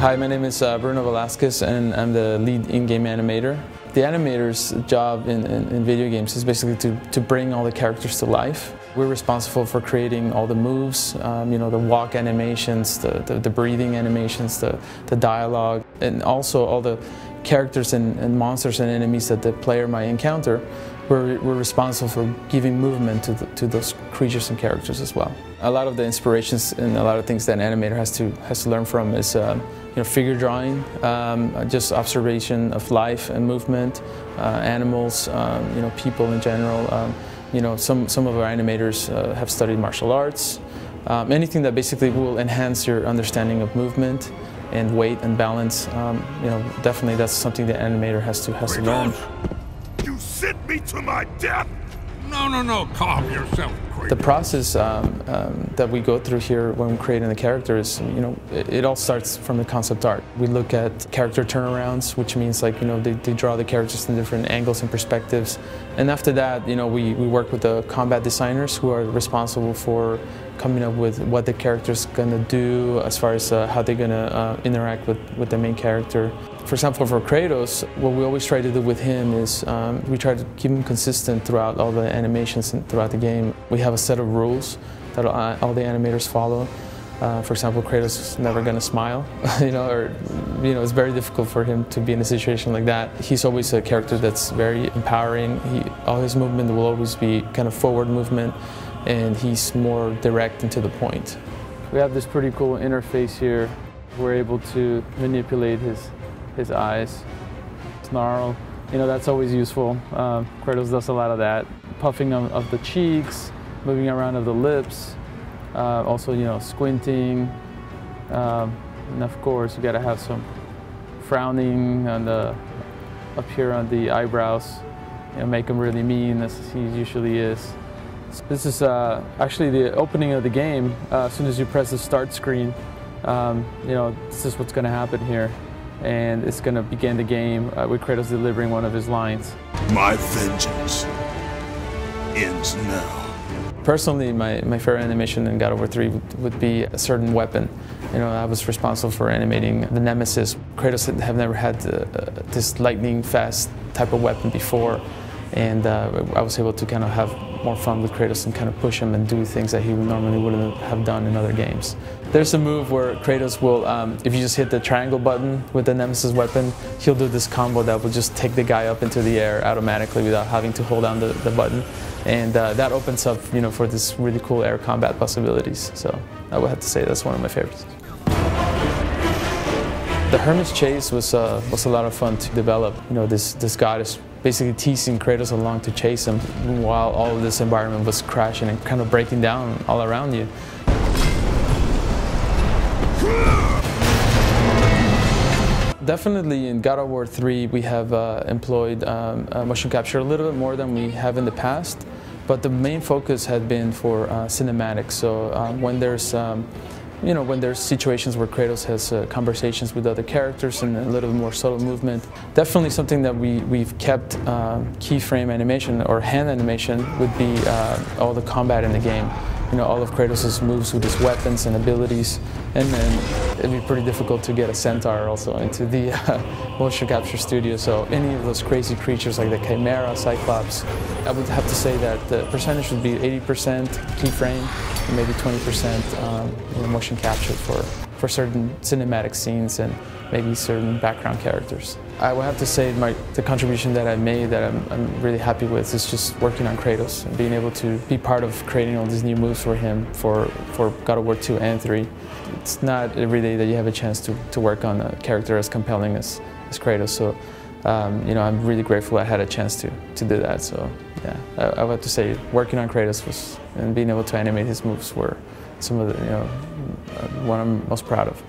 Hi, my name is Bruno Velasquez, and I'm the lead in-game animator. The animator's job in video games is basically to bring all the characters to life. We're responsible for creating all the moves, the walk animations, the breathing animations, the dialogue, and also all the characters and monsters and enemies that the player might encounter. We're responsible for giving movement to those creatures and characters as well. A lot of the inspirations and a lot of things that an animator has to learn from is figure drawing, just observation of life and movement, animals, people in general. Some of our animators have studied martial arts. Anything that basically will enhance your understanding of movement and weight and balance. Definitely that's something the animator has to learn. You sent me to my death! No, calm yourself, Kratos. The process that we go through here when creating the characters, it all starts from the concept art. We look at character turnarounds, which means they draw the characters in different angles and perspectives. And after that, we work with the combat designers who are responsible for coming up with what the character's gonna do as far as how they're gonna interact with the main character. For example, for Kratos, what we always try to do with him is we try to keep him consistent throughout all the animations and throughout the game. We have a set of rules that all the animators follow. For example, Kratos is never going to smile, it's very difficult for him to be in a situation like that. He's always a character that's very empowering. All his movement will always be kind of forward movement, and he's more direct and to the point. We have this pretty cool interface here. We're able to manipulate his eyes, snarl. That's always useful. Kratos does a lot of that. Puffing of the cheeks, moving around of the lips, also squinting, and of course you gotta have some frowning up here on the eyebrows, make him really mean as he usually is. This is actually the opening of the game. As soon as you press the start screen, this is what's gonna happen here. And it's going to begin the game with Kratos delivering one of his lines. My vengeance ends now. Personally, my favorite animation in God of War 3 would be a certain weapon. I was responsible for animating the Nemesis. Kratos have never had this lightning fast type of weapon before, and I was able to kind of have more fun with Kratos and kind of push him and do things that he normally wouldn't have done in other games. There's a move where Kratos will, if you just hit the triangle button with the Nemesis weapon, he'll do this combo that will just take the guy up into the air automatically without having to hold down the button. And that opens up, for this really cool air combat possibilities. So I would have to say that's one of my favorites. The Hermit's Chase was a lot of fun to develop. This god is basically teasing Kratos along to chase him while all of this environment was crashing and kind of breaking down all around you. Definitely in God of War 3 we have employed motion capture a little bit more than we have in the past, but the main focus had been for cinematics. So when there's situations where Kratos has conversations with other characters and a little bit more subtle movement, definitely something that we've kept keyframe animation or hand animation would be all the combat in the game. All of Kratos' moves with his weapons and abilities, and then it'd be pretty difficult to get a centaur also into the motion capture studio. So any of those crazy creatures like the Chimera, Cyclops, I would have to say that the percentage would be 80% keyframe and maybe 20% motion capture for certain cinematic scenes and maybe certain background characters. I would have to say the contribution that I made that I'm really happy with is just working on Kratos and being able to be part of creating all these new moves for him for God of War 2 and 3. It's not every day that you have a chance to work on a character as compelling as Kratos, so I'm really grateful I had a chance to do that. So yeah, I would have to say working on Kratos and being able to animate his moves were some of the, what I'm most proud of.